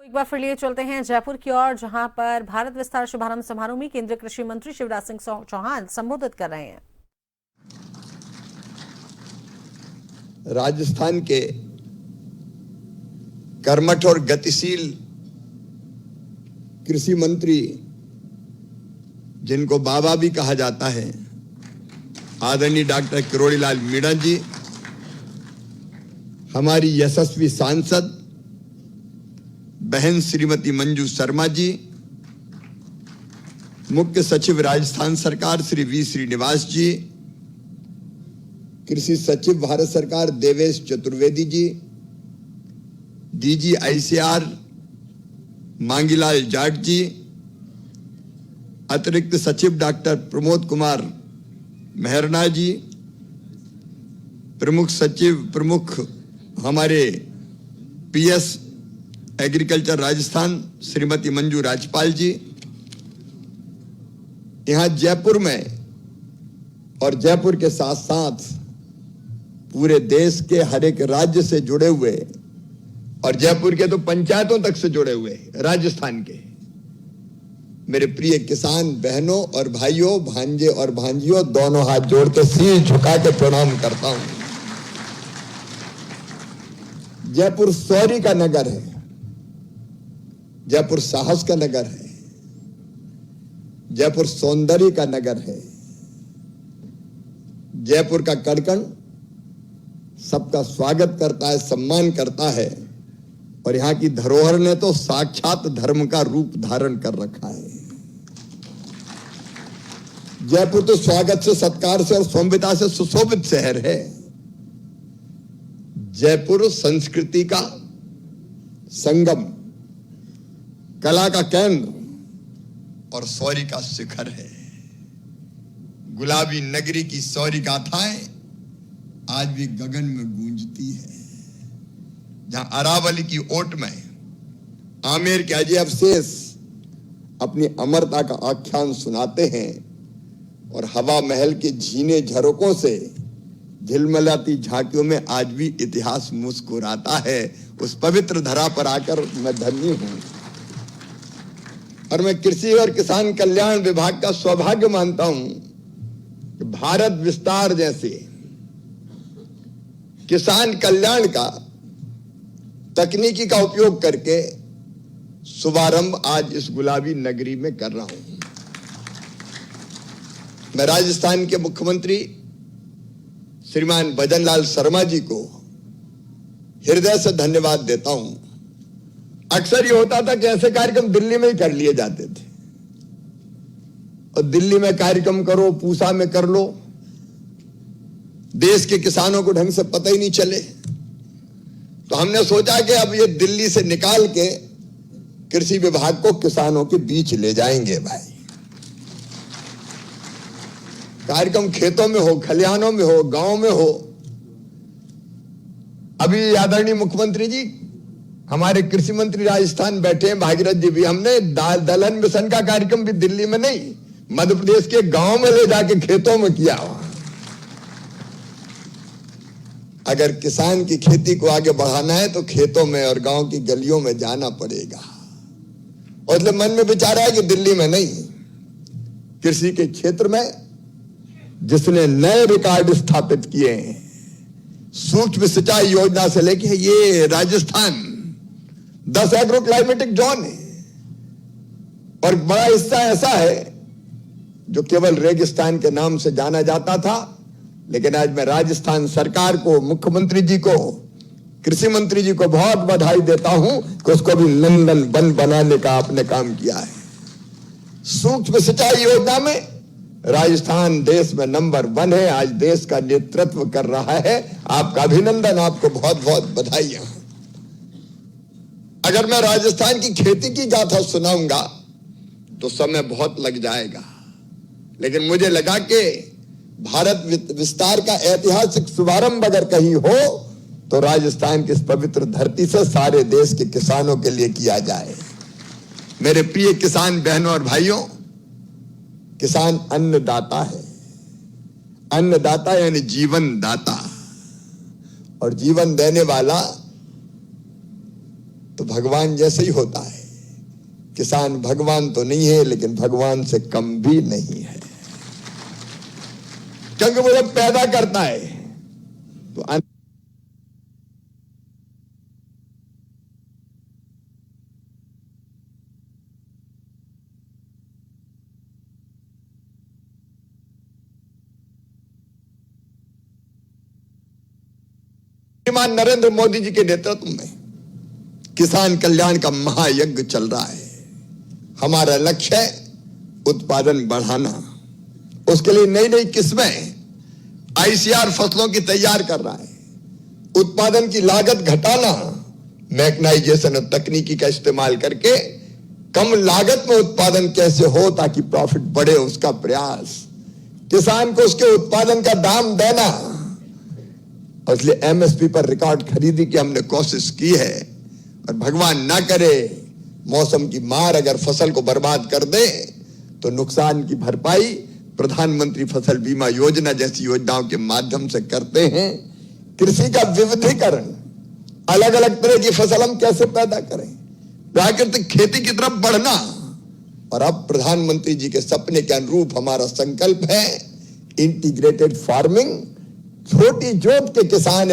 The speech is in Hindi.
एक बार फिर लिए चलते हैं जयपुर की ओर, जहां पर भारत विस्तार शुभारंभ समारोह में केंद्रीय कृषि मंत्री शिवराज सिंह चौहान संबोधित कर रहे हैं। राजस्थान के कर्मठ और गतिशील कृषि मंत्री, जिनको बाबा भी कहा जाता है, आदरणीय डॉक्टर किरोड़ीलाल मीणा जी, हमारी यशस्वी सांसद बहन श्रीमती मंजू शर्मा जी, मुख्य सचिव राजस्थान सरकार श्री वी श्रीनिवास जी, कृषि सचिव भारत सरकार देवेश चतुर्वेदी जी, डीजी आईसीआर मांगीलाल जाट जी, अतिरिक्त सचिव डॉक्टर प्रमोद कुमार मेहरना जी, प्रमुख हमारे पीएस एग्रीकल्चर राजस्थान श्रीमती मंजू राजपाल जी, यहां जयपुर में और जयपुर के साथ साथ पूरे देश के हर एक राज्य से जुड़े हुए और जयपुर के तो पंचायतों तक से जुड़े हुए राजस्थान के मेरे प्रिय किसान बहनों और भाइयों, भांजे और भांजियों, दोनों हाथ जोड़ के शीश झुका के प्रणाम करता हूं। जयपुर शौर्य का नगर है, जयपुर साहस का नगर है, जयपुर सौंदर्य का नगर है। जयपुर का कड़कन सबका स्वागत करता है, सम्मान करता है, और यहां की धरोहर ने तो साक्षात धर्म का रूप धारण कर रखा है। जयपुर तो स्वागत से, सत्कार से और सौम्यता से सुशोभित शहर है। जयपुर संस्कृति का संगम, कला का केंद्र और शौर्य का शिखर है। गुलाबी नगरी की शौर्य गाथाएं आज भी गगन में गूंजती है। जहां अरावली की ओट में आमेर के अजय अवशेष अपनी अमरता का आख्यान सुनाते हैं और हवा महल के झीने झरोकों से झिलमिलाती झांकियों में आज भी इतिहास मुस्कुराता है। उस पवित्र धरा पर आकर मैं धन्य हूं और मैं कृषि और किसान कल्याण विभाग का सौभाग्य मानता हूं कि भारत विस्तार जैसे किसान कल्याण का तकनीकी का उपयोग करके शुभारंभ आज इस गुलाबी नगरी में कर रहा हूं। मैं राजस्थान के मुख्यमंत्री श्रीमान भजनलाल शर्मा जी को हृदय से धन्यवाद देता हूं। अक्सर ये होता था कि ऐसे कार्यक्रम दिल्ली में ही कर लिए जाते थे, और दिल्ली में कार्यक्रम करो, पूसा में कर लो, देश के किसानों को ढंग से पता ही नहीं चले। तो हमने सोचा कि अब ये दिल्ली से निकाल के कृषि विभाग को किसानों के बीच ले जाएंगे। भाई, कार्यक्रम खेतों में हो, खलिहानों में हो, गांव में हो। अभी आदरणीय मुख्यमंत्री जी, हमारे कृषि मंत्री राजस्थान बैठे हैं, भागीरथ जी भी, हमने दलहन मिशन का कार्यक्रम भी दिल्ली में नहीं, मध्य प्रदेश के गांव में ले जाके खेतों में किया। अगर किसान की खेती को आगे बढ़ाना है तो खेतों में और गांव की गलियों में जाना पड़ेगा। और इसलिए मन में विचार है कि दिल्ली में नहीं, कृषि के क्षेत्र में जिसने नए रिकॉर्ड स्थापित किए हैं, सूक्ष्म सिंचाई योजना से लेके ये राजस्थान 10 एग्रो क्लाइमेटिक जोन है, और बड़ा हिस्सा ऐसा है जो केवल रेगिस्तान के नाम से जाना जाता था। लेकिन आज मैं राजस्थान सरकार को, मुख्यमंत्री जी को, कृषि मंत्री जी को बहुत बधाई देता हूं कि उसको भी नंदन वन बनाने का आपने काम किया है। सूक्ष्म सिंचाई योजना में राजस्थान देश में नंबर 1 है, आज देश का नेतृत्व कर रहा है। आपका अभिनंदन, आपको बहुत बहुत बधाइयां। अगर मैं राजस्थान की खेती की गाथा सुनाऊंगा तो समय बहुत लग जाएगा, लेकिन मुझे लगा कि भारत विस्तार का ऐतिहासिक शुभारंभ अगर कहीं हो तो राजस्थान की इस पवित्र धरती से सारे देश के किसानों के लिए किया जाए। मेरे प्रिय किसान बहनों और भाइयों, किसान अन्नदाता है। अन्नदाता यानी जीवन दाता, और जीवन देने वाला तो भगवान जैसे ही होता है। किसान भगवान तो नहीं है, लेकिन भगवान से कम भी नहीं है, क्योंकि वो जब पैदा करता है तो श्रीमान नरेंद्र मोदी जी के नेतृत्व में किसान कल्याण का महायज्ञ चल रहा है। हमारा लक्ष्य है उत्पादन बढ़ाना। उसके लिए नई नई किस्में आईसीआर फसलों की तैयार कर रहा है। उत्पादन की लागत घटाना, मैकेनाइजेशन और तकनीकी का इस्तेमाल करके कम लागत में उत्पादन कैसे हो ताकि प्रॉफिट बढ़े, उसका प्रयास। किसान को उसके उत्पादन का दाम देना, और इसलिए एमएसपी पर रिकॉर्ड खरीदी की हमने कोशिश की है। और भगवान ना करे मौसम की मार अगर फसल को बर्बाद कर दे तो नुकसान की भरपाई प्रधानमंत्री फसल बीमा योजना जैसी योजनाओं के माध्यम से करते हैं। कृषि का विविधीकरण, अलग अलग तरह की फसल हम कैसे पैदा करें, प्राकृतिक खेती की तरफ बढ़ना। और अब प्रधानमंत्री जी के सपने के अनुरूप हमारा संकल्प है इंटीग्रेटेड फार्मिंग। छोटी जोत के किसान